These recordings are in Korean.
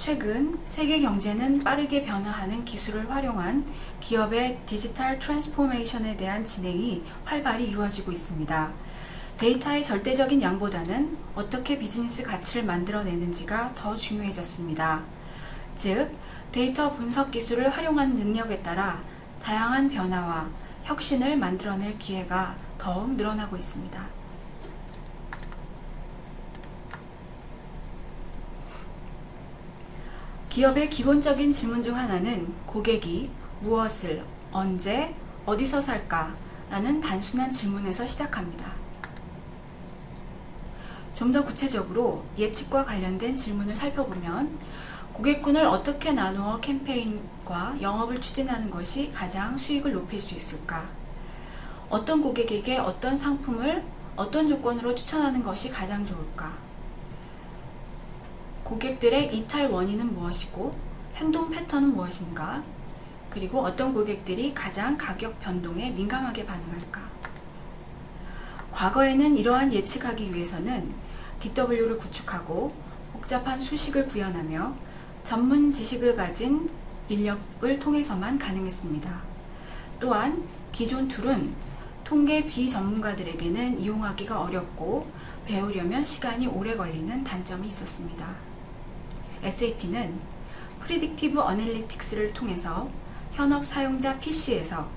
최근 세계 경제는 빠르게 변화하는 기술을 활용한 기업의 디지털 트랜스포메이션에 대한 진행이 활발히 이루어지고 있습니다. 데이터의 절대적인 양보다는 어떻게 비즈니스 가치를 만들어내는지가 더 중요해졌습니다. 즉, 데이터 분석 기술을 활용한 능력에 따라 다양한 변화와 혁신을 만들어낼 기회가 더욱 늘어나고 있습니다. 기업의 기본적인 질문 중 하나는 고객이 무엇을, 언제, 어디서 살까? 라는 단순한 질문에서 시작합니다. 좀 더 구체적으로 예측과 관련된 질문을 살펴보면 고객군을 어떻게 나누어 캠페인과 영업을 추진하는 것이 가장 수익을 높일 수 있을까? 어떤 고객에게 어떤 상품을 어떤 조건으로 추천하는 것이 가장 좋을까? 고객들의 이탈 원인은 무엇이고 행동 패턴은 무엇인가? 그리고 어떤 고객들이 가장 가격 변동에 민감하게 반응할까? 과거에는 이러한 예측하기 위해서는 DW를 구축하고 복잡한 수식을 구현하며 전문 지식을 가진 인력을 통해서만 가능했습니다. 또한 기존 툴은 통계 비전문가들에게는 이용하기가 어렵고 배우려면 시간이 오래 걸리는 단점이 있었습니다. SAP는 프리딕티브 어널리틱스를 통해서 현업 사용자 PC에서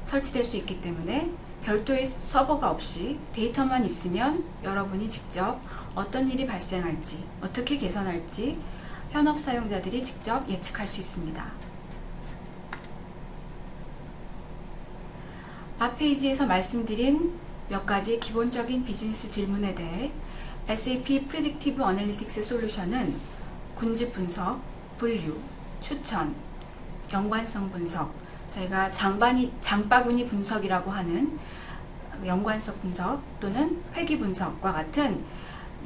설치될 수 있기 때문에 별도의 서버가 없이 데이터만 있으면 여러분이 직접 어떤 일이 발생할지, 어떻게 개선할지 현업 사용자들이 직접 예측할 수 있습니다. 앞 페이지에서 말씀드린 몇 가지 기본적인 비즈니스 질문에 대해 SAP 프리딕티브 어널리틱스 솔루션은 군집 분석, 분류, 추천, 연관성 분석, 저희가 장바구니 분석이라고 하는 연관성 분석 또는 회귀 분석과 같은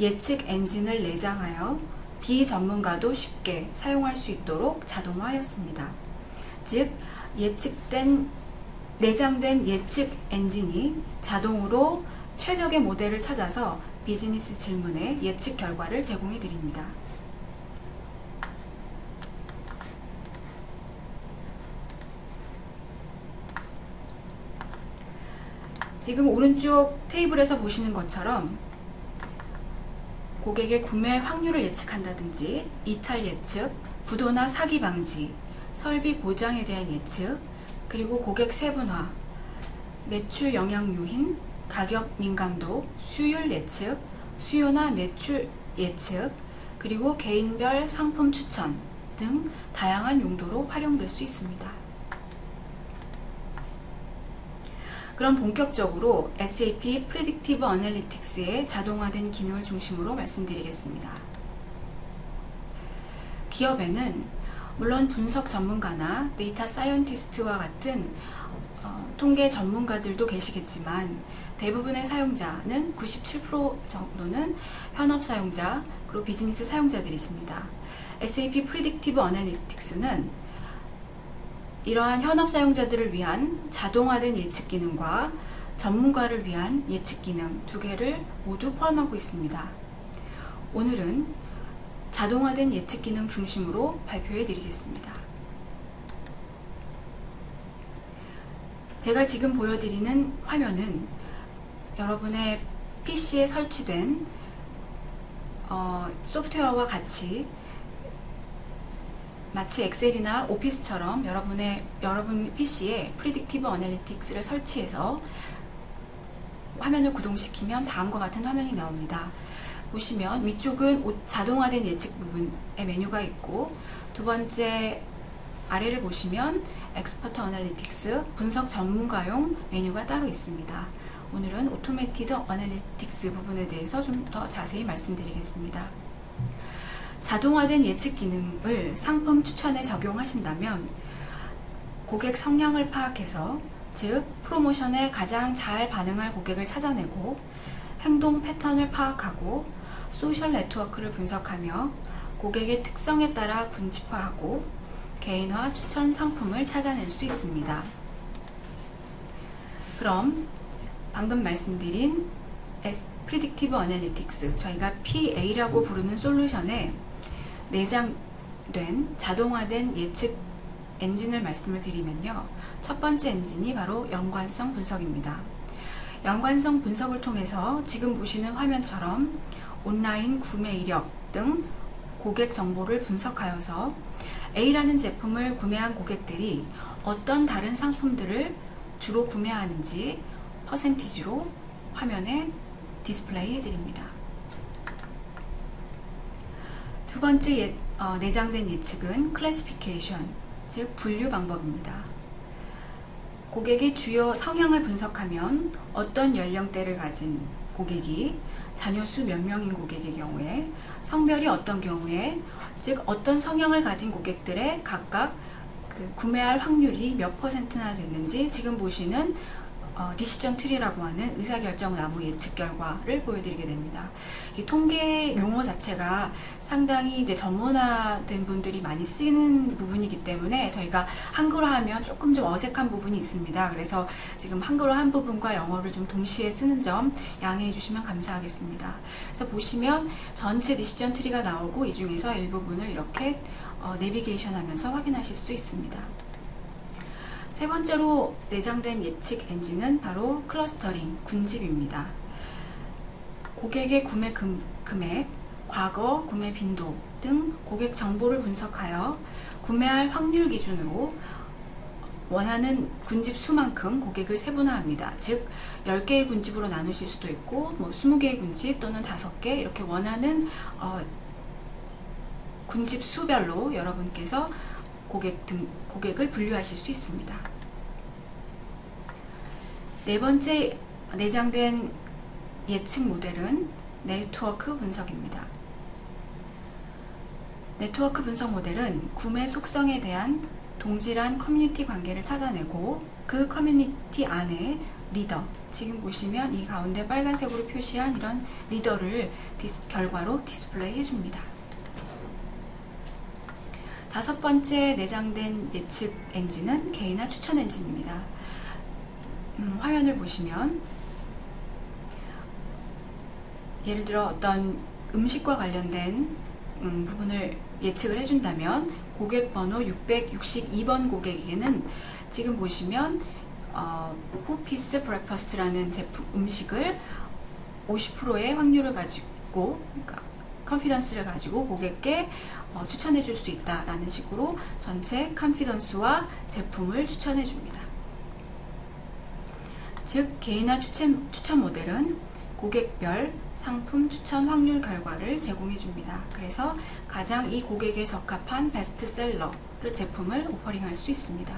예측 엔진을 내장하여 비전문가도 쉽게 사용할 수 있도록 자동화하였습니다. 즉, 내장된 예측 엔진이 자동으로 최적의 모델을 찾아서 비즈니스 질문의 예측 결과를 제공해 드립니다. 지금 오른쪽 테이블에서 보시는 것처럼 고객의 구매 확률을 예측한다든지 이탈 예측, 부도나 사기 방지, 설비 고장에 대한 예측, 그리고 고객 세분화, 매출 영향 요인, 가격 민감도, 수율 예측, 수요나 매출 예측, 그리고 개인별 상품 추천 등 다양한 용도로 활용될 수 있습니다. 그럼 본격적으로 SAP 프리딕티브 어널리틱스의 자동화된 기능을 중심으로 말씀드리겠습니다. 기업에는 물론 분석 전문가나 데이터 사이언티스트와 같은 통계 전문가들도 계시겠지만 대부분의 사용자는 97% 정도는 현업 사용자 그리고 비즈니스 사용자들이십니다. SAP 프리딕티브 어널리틱스는 이러한 현업 사용자들을 위한 자동화된 예측 기능과 전문가를 위한 예측 기능 두 개를 모두 포함하고 있습니다. 오늘은 자동화된 예측 기능 중심으로 발표해 드리겠습니다. 제가 지금 보여드리는 화면은 여러분의 PC에 설치된 소프트웨어와 같이 마치 엑셀이나 오피스처럼 여러분 PC에 프리딕티브 어널리틱스를 설치해서 화면을 구동시키면 다음과 같은 화면이 나옵니다. 보시면 위쪽은 자동화된 예측 부분의 메뉴가 있고 두 번째 아래를 보시면 엑스퍼트 어널리틱스 분석 전문가용 메뉴가 따로 있습니다. 오늘은 오토메이티드 어널리틱스 부분에 대해서 좀 더 자세히 말씀드리겠습니다. 자동화된 예측 기능을 상품 추천에 적용하신다면 고객 성향을 파악해서 즉 프로모션에 가장 잘 반응할 고객을 찾아내고 행동 패턴을 파악하고 소셜 네트워크를 분석하며 고객의 특성에 따라 군집화하고 개인화 추천 상품을 찾아낼 수 있습니다. 그럼 방금 말씀드린 프리딕티브 어널리틱스, 저희가 PA라고 부르는 솔루션에 내장 자동화된 예측 엔진을 말씀을 드리면요. 첫 번째 엔진이 바로 연관성 분석입니다. 연관성 분석을 통해서 지금 보시는 화면처럼 온라인 구매 이력 등 고객 정보를 분석하여서 A라는 제품을 구매한 고객들이 어떤 다른 상품들을 주로 구매하는지 퍼센티지로 화면에 디스플레이 해드립니다. 두 번째 내장된 예측은 클래시피케이션, 즉 분류 방법입니다. 고객의 주요 성향을 분석하면 어떤 연령대를 가진 고객이 자녀 수 몇 명인 고객의 경우에, 성별이 어떤 경우에, 즉 어떤 성향을 가진 고객들의 각각 구매할 확률이 몇 %나 됐는지 지금 보시는 디시전 트리라고 하는 의사결정 나무 예측 결과를 보여드리게 됩니다. 이 통계 용어 자체가 상당히 이제 전문화된 분들이 많이 쓰는 부분이기 때문에 저희가 한글로 하면 조금 좀 어색한 부분이 있습니다. 그래서 지금 한글로 한 부분과 영어를 좀 동시에 쓰는 점 양해해 주시면 감사하겠습니다. 그래서 보시면 전체 디시전 트리가 나오고 이 중에서 일부분을 이렇게 내비게이션 하면서 확인하실 수 있습니다. 세 번째로 내장된 예측 엔진은 바로 클러스터링, 군집입니다. 고객의 구매 금액, 과거 구매 빈도 등 고객 정보를 분석하여 구매할 확률 기준으로 원하는 군집 수만큼 고객을 세분화합니다. 즉 10개의 군집으로 나누실 수도 있고 20개의 군집 또는 5개 이렇게 원하는 군집 수별로 여러분께서 고객을 분류하실 수 있습니다. 네 번째 내장된 예측 모델은 네트워크 분석입니다. 네트워크 분석 모델은 구매 속성에 대한 동질한 커뮤니티 관계를 찾아내고 그 커뮤니티 안에 리더, 지금 보시면 이 가운데 빨간색으로 표시한 이런 리더를 결과로 디스플레이 해줍니다. 다섯 번째 내장된 예측 엔진은 개인화 추천 엔진입니다. 화면을 보시면 예를 들어 어떤 음식과 관련된 부분을 예측을 해준다면 고객 번호 662번 고객에게는 지금 보시면 포피스 브렉퍼스트라는 제품 음식을 50%의 확률을 가지고 컨피던스를 가지고 고객께 추천해 줄 수 있다라는 식으로 전체 컨피던스와 제품을 추천해 줍니다. 즉 개인화 추천 모델은 고객별 상품 추천 확률 결과를 제공해 줍니다. 그래서 가장 이 고객에 적합한 베스트셀러를 제품을 오퍼링할 수 있습니다.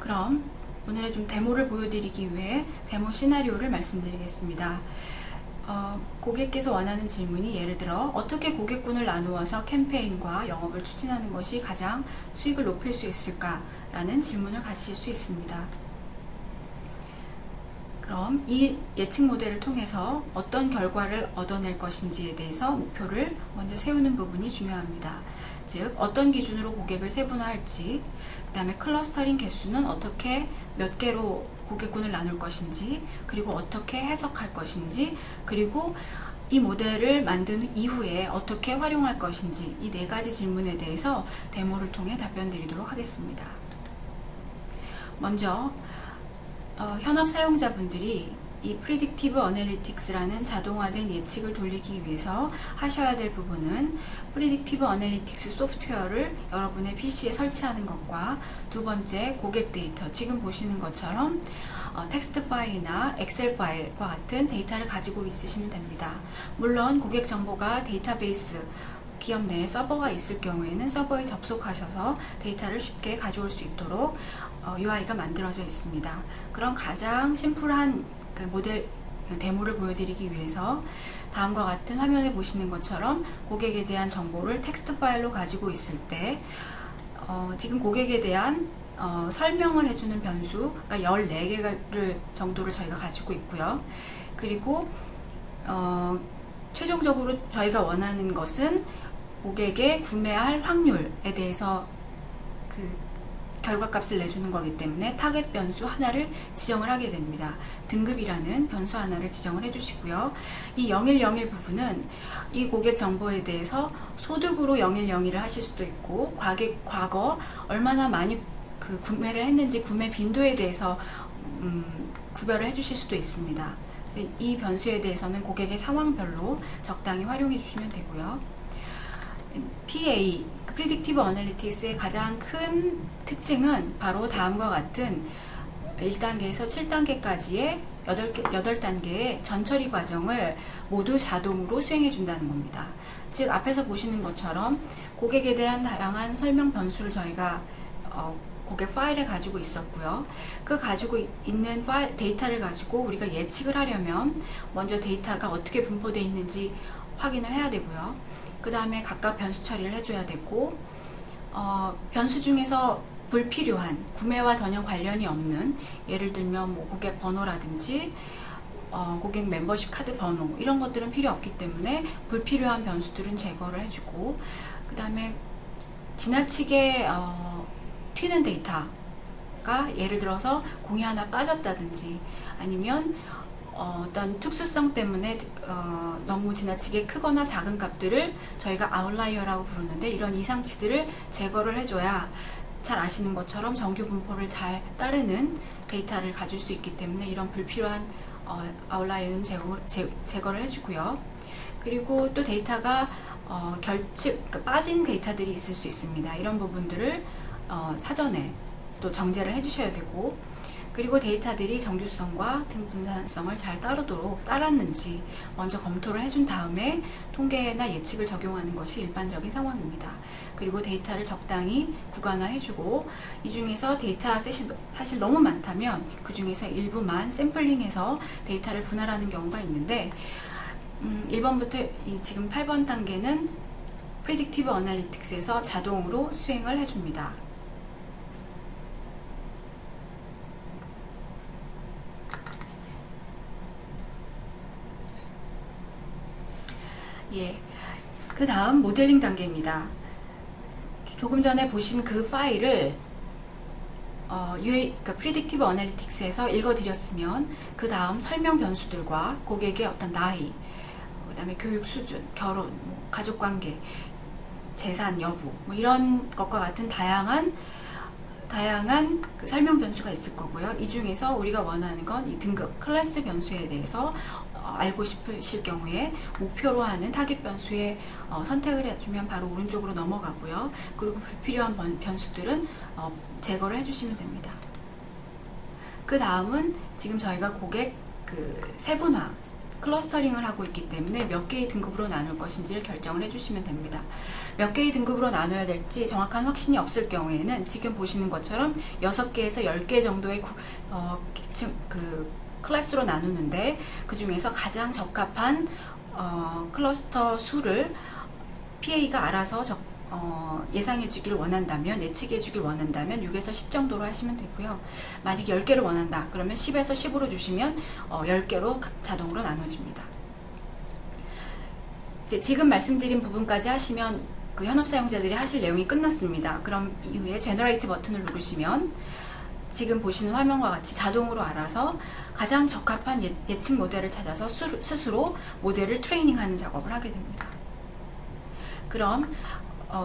그럼 오늘의 좀 데모를 보여드리기 위해 데모 시나리오를 말씀드리겠습니다. 고객께서 원하는 질문이 예를 들어 어떻게 고객군을 나누어서 캠페인과 영업을 추진하는 것이 가장 수익을 높일 수 있을까라는 질문을 가지실 수 있습니다. 그럼 이 예측 모델을 통해서 어떤 결과를 얻어낼 것인지에 대해서 목표를 먼저 세우는 부분이 중요합니다. 즉 어떤 기준으로 고객을 세분화할지, 그 다음에 클러스터링 개수는 어떻게 몇 개로 고객군을 나눌 것인지, 그리고 어떻게 해석할 것인지, 그리고 이 모델을 만든 이후에 어떻게 활용할 것인지, 이 네 가지 질문에 대해서 데모를 통해 답변 드리도록 하겠습니다. 먼저 현업 사용자분들이 이 프리딕티브 어널리틱스라는 자동화된 예측을 돌리기 위해서 하셔야 될 부분은 프리딕티브 어널리틱스 소프트웨어를 여러분의 PC에 설치하는 것과, 두 번째 고객 데이터, 지금 보시는 것처럼 텍스트 파일이나 엑셀 파일과 같은 데이터를 가지고 있으시면 됩니다. 물론 고객 정보가 데이터베이스 기업 내에 서버가 있을 경우에는 서버에 접속하셔서 데이터를 쉽게 가져올 수 있도록 UI가 만들어져 있습니다. 그런 가장 심플한 모델 데모를 보여드리기 위해서 다음과 같은 화면에 보시는 것처럼 고객에 대한 정보를 텍스트 파일로 가지고 있을 때 지금 고객에 대한 설명을 해주는 변수, 그러니까 14개를 정도를 저희가 가지고 있고요. 그리고 최종적으로 저희가 원하는 것은 고객의 구매할 확률에 대해서 결과값을 내주는 거기 때문에 타겟 변수 하나를 지정을 하게 됩니다. 등급이라는 변수 하나를 지정을 해주시고요. 이 0101 부분은 이 고객 정보에 대해서 소득으로 0101을 하실 수도 있고, 과거 얼마나 많이 그 구매를 했는지 구매 빈도에 대해서 구별을 해주실 수도 있습니다. 그래서 이 변수에 대해서는 고객의 상황별로 적당히 활용해 주시면 되고요. PA, Predictive Analytics의 가장 큰 특징은 바로 다음과 같은 1단계에서 7단계까지의 8단계의 전처리 과정을 모두 자동으로 수행해 준다는 겁니다. 즉, 앞에서 보시는 것처럼 고객에 대한 다양한 설명 변수를 저희가 고객 파일에 가지고 있었고요. 그 가지고 있는 데이터를 가지고 우리가 예측을 하려면 먼저 데이터가 어떻게 분포되어 있는지 확인을 해야 되고요. 그 다음에 각각 변수 처리를 해줘야 되고, 변수 중에서 불필요한 구매와 전혀 관련이 없는, 예를 들면 뭐 고객 번호라든지 고객 멤버십 카드 번호, 이런 것들은 필요 없기 때문에 불필요한 변수들은 제거를 해주고, 그 다음에 지나치게 튀는 데이터가, 예를 들어서 공이 하나 빠졌다든지 아니면 어떤 특수성 때문에 너무 지나치게 크거나 작은 값들을 저희가 아웃라이어라고 부르는데, 이런 이상치들을 제거를 해줘야 잘 아시는 것처럼 정규 분포를 잘 따르는 데이터를 가질 수 있기 때문에 이런 불필요한 아웃라이어는 제거를 해주고요. 그리고 또 데이터가 그러니까 빠진 데이터들이 있을 수 있습니다. 이런 부분들을 사전에 또 정제를 해주셔야 되고, 그리고 데이터들이 정규성과 등분산성을 잘 따랐는지 먼저 검토를 해준 다음에 통계나 예측을 적용하는 것이 일반적인 상황입니다. 그리고 데이터를 적당히 구간화해주고, 이 중에서 데이터셋이 사실 너무 많다면 그 중에서 일부만 샘플링해서 데이터를 분할하는 경우가 있는데, 1번부터 지금 8번 단계는 Predictive Analytics에서 자동으로 수행을 해줍니다. 예, 그 다음 모델링 단계입니다. 조금 전에 보신 그 파일을 그러니까 Predictive Analytics에서 읽어드렸으면 그 다음 설명 변수들과 고객의 어떤 나이, 그 다음에 교육 수준, 결혼, 가족관계, 재산 여부, 이런 것과 같은 다양한 그 설명 변수가 있을 거고요. 이 중에서 우리가 원하는 건 이 등급, 클래스 변수에 대해서 알고 싶으실 경우에 목표로 하는 타깃 변수에 선택을 해주면 바로 오른쪽으로 넘어가고요. 그리고 불필요한 변수들은 제거를 해주시면 됩니다. 그 다음은 지금 저희가 고객 세분화, 클러스터링을 하고 있기 때문에 몇 개의 등급으로 나눌 것인지를 결정을 해주시면 됩니다. 몇 개의 등급으로 나눠야 될지 정확한 확신이 없을 경우에는 지금 보시는 것처럼 6개에서 10개 정도의 클래스로 나누는데, 그 중에서 가장 적합한 클러스터 수를 PA가 알아서 예상해 주길 원한다면, 예측해 주길 원한다면 6에서 10 정도로 하시면 되고요. 만약 10개를 원한다 그러면 10에서 10으로 주시면 10개로 자동으로 나눠집니다. 이제 지금 말씀드린 부분까지 하시면 그 현업 사용자들이 하실 내용이 끝났습니다. 그럼 이후에 제너레이트 버튼을 누르시면 지금 보시는 화면과 같이 자동으로 알아서 가장 적합한 예측 모델을 찾아서 스스로 모델을 트레이닝하는 작업을 하게 됩니다. 그럼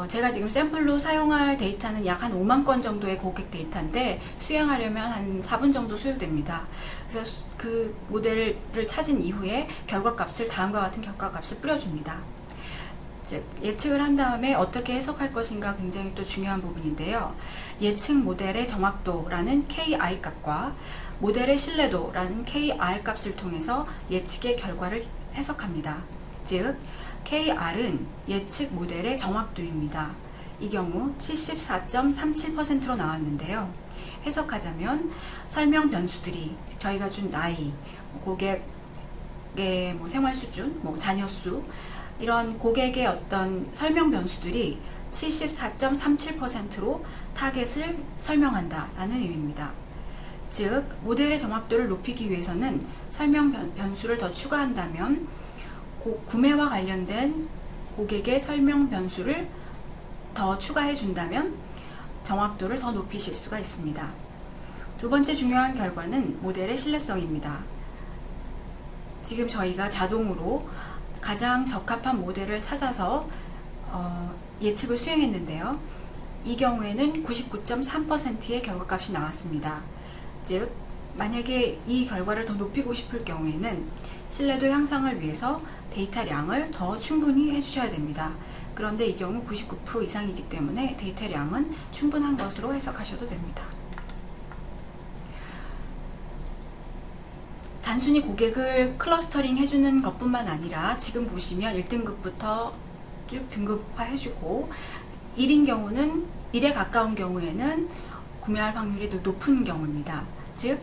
제가 지금 샘플로 사용할 데이터는 약 한 5만 건 정도의 고객 데이터인데 수행하려면 한 4분 정도 소요됩니다. 그래서 그 모델을 찾은 이후에 결과값을 다음과 같은 결과값을 뿌려줍니다. 즉, 예측을 한 다음에 어떻게 해석할 것인가 굉장히 또 중요한 부분인데요. 예측 모델의 정확도라는 KI 값과 모델의 신뢰도라는 KR 값을 통해서 예측의 결과를 해석합니다. 즉, KR은 예측 모델의 정확도입니다. 이 경우 74.37%로 나왔는데요. 해석하자면 설명 변수들이, 저희가 준 나이, 고객의 생활 수준, 자녀 수, 이런 고객의 어떤 설명 변수들이 74.37%로 타겟을 설명한다라는 의미입니다. 즉, 모델의 정확도를 높이기 위해서는 설명 변수를 더 추가한다면 구매와 관련된 고객의 설명 변수를 더 추가해 준다면 정확도를 더 높이실 수가 있습니다. 두 번째 중요한 결과는 모델의 신뢰성입니다. 지금 저희가 자동으로 가장 적합한 모델을 찾아서 예측을 수행했는데요. 이 경우에는 99.3%의 결과값이 나왔습니다. 즉, 만약에 이 결과를 더 높이고 싶을 경우에는 신뢰도 향상을 위해서 데이터량을 더 충분히 해주셔야 됩니다. 그런데 이 경우 99% 이상이기 때문에 데이터량은 충분한 것으로 해석하셔도 됩니다. 단순히 고객을 클러스터링 해주는 것뿐만 아니라 지금 보시면 1등급부터 쭉 등급화해주고 1인 경우는 1에 가까운 경우에는 구매할 확률이 더 높은 경우입니다. 즉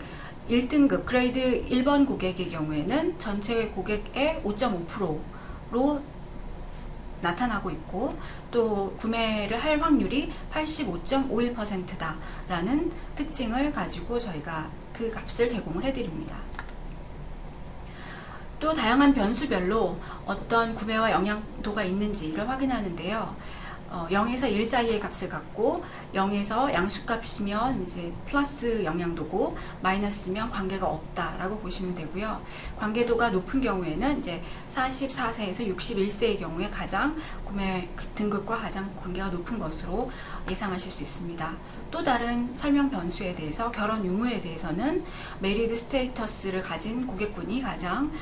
1등급 그레이드 1번 고객의 경우에는 전체 고객의 5.5%로 나타나고 있고 또 구매를 할 확률이 85.51%다 라는 특징을 가지고 저희가 그 값을 제공을 해드립니다. 또 다양한 변수별로 어떤 구매와 영향도가 있는지를 확인하는데요. 0에서 1 사이의 값을 갖고 0에서 양수값이면 이제 플러스 영향도고 마이너스면 관계가 없다라고 보시면 되고요. 관계도가 높은 경우에는 이제 44세에서 61세의 경우에 가장 구매 등급과 가장 관계가 높은 것으로 예상하실 수 있습니다. 또 다른 설명 변수에 대해서 결혼 유무에 대해서는 메리드 스테이터스를 가진 고객군이 가장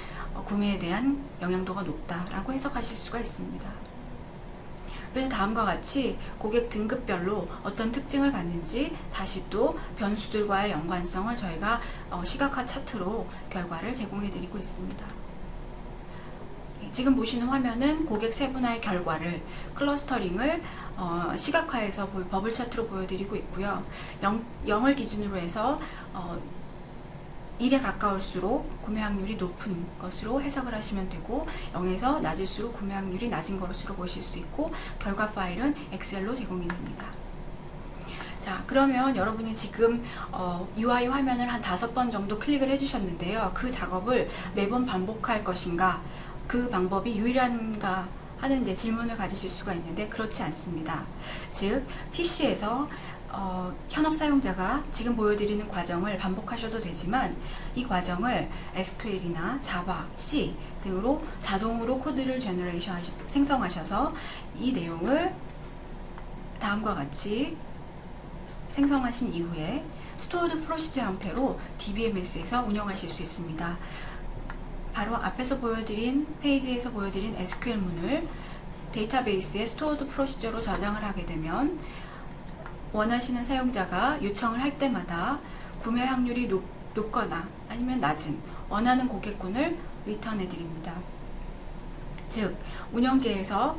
구매에 대한 영향도가 높다라고 해석하실 수가 있습니다. 그래서 다음과 같이 고객 등급별로 어떤 특징을 갖는지 다시 또 변수들과의 연관성을 저희가 시각화 차트로 결과를 제공해 드리고 있습니다. 지금 보시는 화면은 고객 세분화의 결과를 클러스터링을 시각화해서 버블 차트로 보여드리고 있고요. 0을 기준으로 해서 1에 가까울수록 구매 확률이 높은 것으로 해석을 하시면 되고 0에서 낮을수록 구매 확률이 낮은 것으로 보실 수 있고 결과 파일은 엑셀로 제공이 됩니다. 자, 그러면 여러분이 지금 UI 화면을 한 5번 정도 클릭을 해주셨는데요. 그 작업을 매번 반복할 것인가, 그 방법이 유일한가 하는 이제 질문을 가지실 수가 있는데 그렇지 않습니다. 즉, PC에서 현업 사용자가 지금 보여드리는 과정을 반복하셔도 되지만 이 과정을 SQL이나 Java, C 등으로 자동으로 코드를 생성하셔서 이 내용을 다음과 같이 생성하신 이후에 스토어드 프로시저 형태로 DBMS에서 운영하실 수 있습니다. 바로 앞에서 보여드린 페이지에서 보여드린 SQL문을 데이터베이스에 스토어드 프로시저로 저장을 하게 되면 원하시는 사용자가 요청을 할 때마다 구매 확률이 높거나 아니면 낮은 원하는 고객군을 리턴해 드립니다. 즉, 운영계에서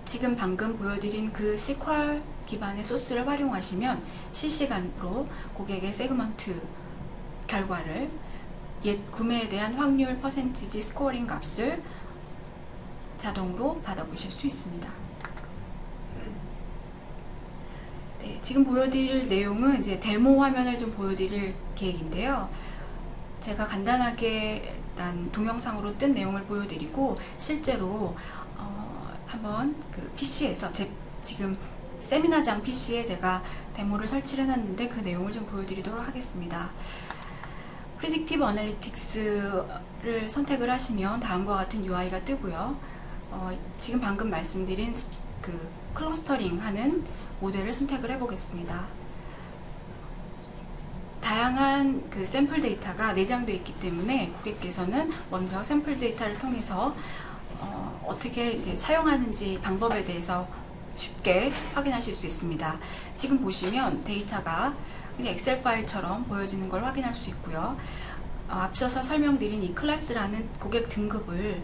지금 방금 보여드린 그 SQL 기반의 소스를 활용하시면 실시간으로 고객의 세그먼트 결과를 구매에 대한 확률 퍼센티지 스코어링 값을 자동으로 받아보실 수 있습니다. 네, 지금 보여드릴 내용은 이제 데모 화면을 좀 보여드릴 계획인데요. 제가 간단하게 일단 동영상으로 뜬 내용을 보여드리고 실제로 한번 그 PC에서 지금 세미나장 PC에 제가 데모를 설치를 해놨는데 그 내용을 좀 보여드리도록 하겠습니다. 프리딕티브 어널리틱스를 선택을 하시면 다음과 같은 UI가 뜨고요. 지금 방금 말씀드린 그 클러스터링 하는 모델을 선택을 해보겠습니다. 다양한 그 샘플 데이터가 내장되어 있기 때문에 고객께서는 먼저 샘플 데이터를 통해서 어떻게 이제 사용하는지 방법에 대해서 쉽게 확인하실 수 있습니다. 지금 보시면 데이터가 그냥 엑셀 파일처럼 보여지는 걸 확인할 수 있고요. 앞서서 설명드린 이 클래스라는 고객 등급을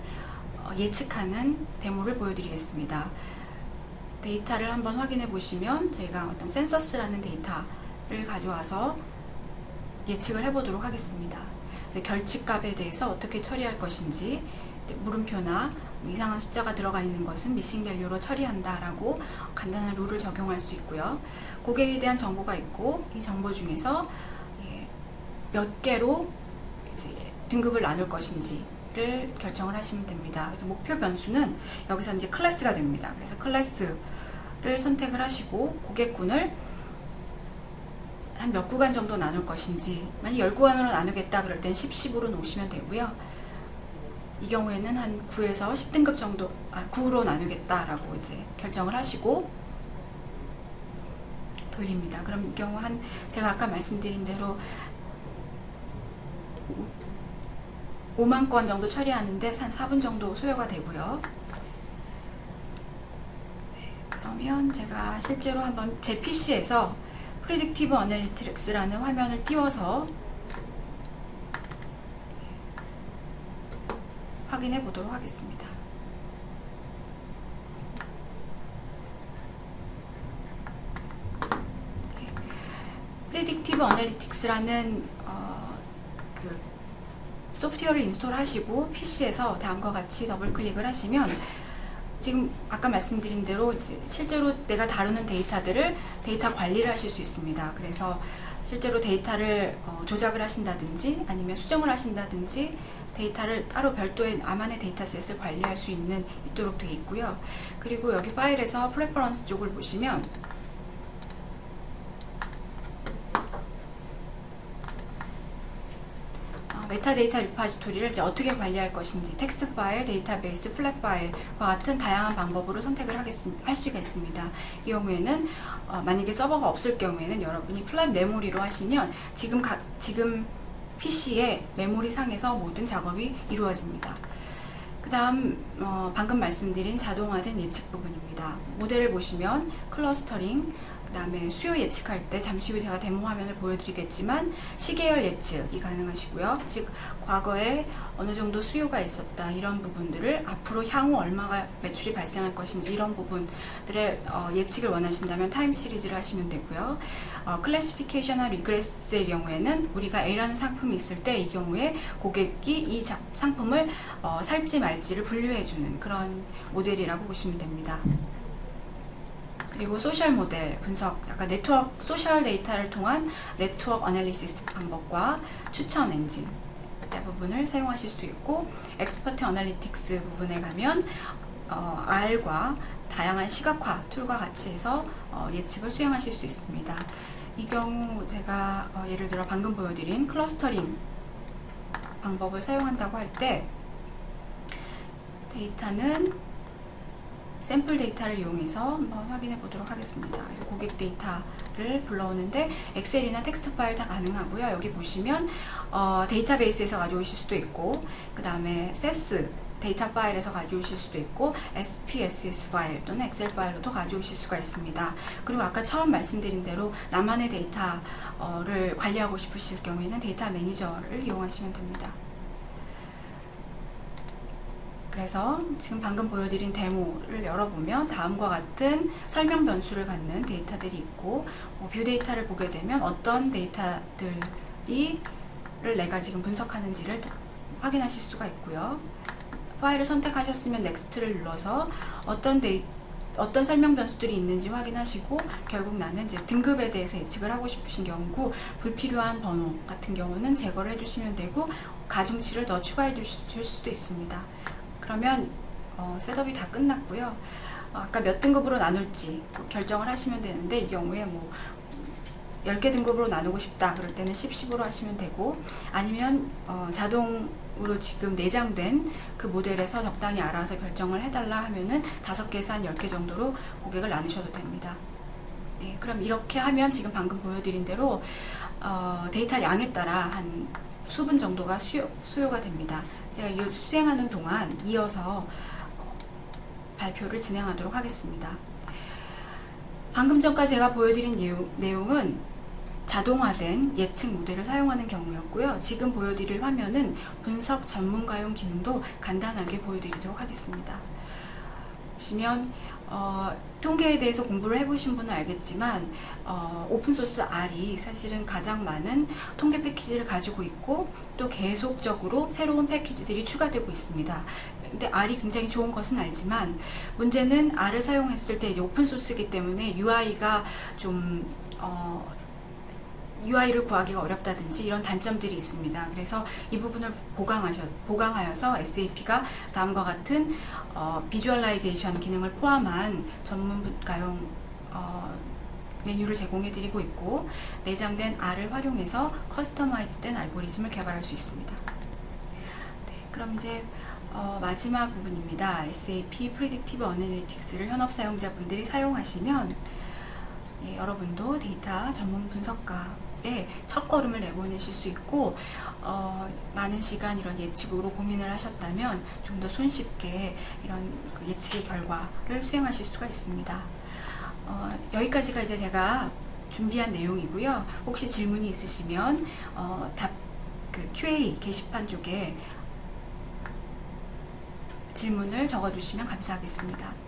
예측하는 데모를 보여드리겠습니다. 데이터를 한번 확인해 보시면 저희가 어떤 센서스라는 데이터를 가져와서 예측을 해보도록 하겠습니다. 결집값에 대해서 어떻게 처리할 것인지, 물음표나 이상한 숫자가 들어가 있는 것은 미싱 밸류로 처리한다 라고 간단한 룰을 적용할 수 있고요. 고객에 대한 정보가 있고 이 정보 중에서 몇 개로 이제 등급을 나눌 것인지를 결정을 하시면 됩니다. 그래서 목표 변수는 여기서 이제 클래스가 됩니다. 그래서 클래스를 선택을 하시고 고객군을 한 몇 구간 정도 나눌 것인지, 만약 10구간으로 나누겠다 그럴 땐 10, 10으로 놓으시면 되고요. 이 경우에는 한 9에서 10등급 정도, 9로 나누겠다라고 이제 결정을 하시고 돌립니다. 그럼 이 경우 제가 아까 말씀드린 대로 5만 건 정도 처리하는데 한 4분 정도 소요가 되고요. 그러면 제가 실제로 한번 제 PC에서 프리딕티브 어널리틱스라는 화면을 띄워서 확인해 보도록 하겠습니다. 프리딕티브 어널리틱스라는 그 소프트웨어를 인스톨하시고 PC에서 다음과 같이 더블 클릭을 하시면 지금 아까 말씀드린 대로 실제로 내가 다루는 데이터들을 데이터 관리를 하실 수 있습니다. 그래서 실제로 데이터를 조작을 하신다든지 아니면 수정을 하신다든지 데이터를 따로 별도의 나만의 데이터셋을 관리할 수 있도록 되어 있고요. 그리고 여기 파일에서 프레퍼런스 쪽을 보시면 메타데이터 리포지토리를 이제 어떻게 관리할 것인지 텍스트 파일, 데이터베이스, 플랫 파일과 같은 다양한 방법으로 선택을 할 수가 있습니다. 이 경우에는 만약에 서버가 없을 경우에는 여러분이 플랫 메모리로 하시면 지금 PC의 메모리 상에서 모든 작업이 이루어집니다. 그 다음 방금 말씀드린 자동화된 예측 부분입니다. 모델을 보시면 클러스터링, 그 다음에 수요 예측할 때 잠시 후 제가 데모 화면을 보여드리겠지만 시계열 예측이 가능하시고요. 즉 과거에 어느 정도 수요가 있었다 이런 부분들을 앞으로 향후 얼마가 매출이 발생할 것인지 이런 부분들의 예측을 원하신다면 타임 시리즈를 하시면 되고요. 클래시피케이션과 리그레스의 경우에는 우리가 A라는 상품이 있을 때 이 경우에 고객이 이 상품을 살지 말지를 분류해주는 그런 모델이라고 보시면 됩니다. 그리고 소셜 모델 분석, 약간 네트워크 소셜 데이터를 통한 네트워크 어널리시스 방법과 추천 엔진 부분을 사용하실 수 있고, 엑스퍼트 어널리틱스 부분에 가면 R과 다양한 시각화 툴과 같이 해서 예측을 수행하실 수 있습니다. 이 경우 제가 예를 들어 방금 보여드린 클러스터링 방법을 사용한다고 할 때 데이터는 샘플 데이터를 이용해서 한번 확인해 보도록 하겠습니다. 그래서 고객 데이터를 불러오는데 엑셀이나 텍스트 파일 다 가능하고요. 여기 보시면 데이터베이스에서 가져오실 수도 있고, 그 다음에 세스 데이터 파일에서 가져오실 수도 있고, SPSS 파일 또는 엑셀 파일로도 가져오실 수가 있습니다. 그리고 아까 처음 말씀드린 대로 나만의 데이터를 관리하고 싶으실 경우에는 데이터 매니저를 이용하시면 됩니다. 그래서 지금 방금 보여드린 데모를 열어보면 다음과 같은 설명 변수를 갖는 데이터들이 있고, 뷰 데이터를 보게 되면 어떤 데이터들이 내가 지금 분석하는지를 확인하실 수가 있고요. 파일을 선택하셨으면 넥스트를 눌러서 어떤 설명 변수들이 있는지 확인하시고, 결국 나는 이제 등급에 대해서 예측을 하고 싶으신 경우고, 불필요한 번호 같은 경우는 제거를 해주시면 되고, 가중치를 더 추가해 주실 수도 있습니다. 그러면 셋업이 다 끝났고요. 아까 몇 등급으로 나눌지 결정을 하시면 되는데, 이 경우에 뭐 10개 등급으로 나누고 싶다 그럴 때는 10, 10으로 하시면 되고, 아니면 자동으로 지금 내장된 그 모델에서 적당히 알아서 결정을 해달라 하면은 5개에서 한 10개 정도로 고객을 나누셔도 됩니다. 네, 그럼 이렇게 하면 지금 방금 보여드린 대로 데이터 양에 따라 한 수분 정도가 소요가 됩니다. 제가 이 수행하는 동안 이어서 발표를 진행하도록 하겠습니다. 방금 전까지 제가 보여드린 내용은 자동화된 예측 모델을 사용하는 경우였고요. 지금 보여드릴 화면은 분석 전문가용 기능도 간단하게 보여드리도록 하겠습니다. 보시면 통계에 대해서 공부를 해보신 분은 알겠지만 오픈소스 R이 사실은 가장 많은 통계 패키지를 가지고 있고, 또 계속적으로 새로운 패키지들이 추가되고 있습니다. 근데 R이 굉장히 좋은 것은 알지만 문제는 R을 사용했을 때 이제 오픈소스이기 때문에 UI가 좀 UI를 구하기가 어렵다든지 이런 단점들이 있습니다. 그래서 이 부분을 보강하여서 SAP가 다음과 같은 비주얼라이제이션 기능을 포함한 전문가용 메뉴를 제공해드리고 있고, 내장된 R을 활용해서 커스터마이즈된 알고리즘을 개발할 수 있습니다. 네, 그럼 이제 마지막 부분입니다. SAP 프리딕티브 어널리틱스를 현업 사용자분들이 사용하시면 여러분도 데이터 전문 분석가의 첫걸음을 내보내실 수 있고, 많은 시간 이런 예측으로 고민을 하셨다면 좀 더 손쉽게 이런 예측의 결과를 수행하실 수가 있습니다. 여기까지가 이제 제가 준비한 내용이고요. 혹시 질문이 있으시면 QA 게시판 쪽에 질문을 적어주시면 감사하겠습니다.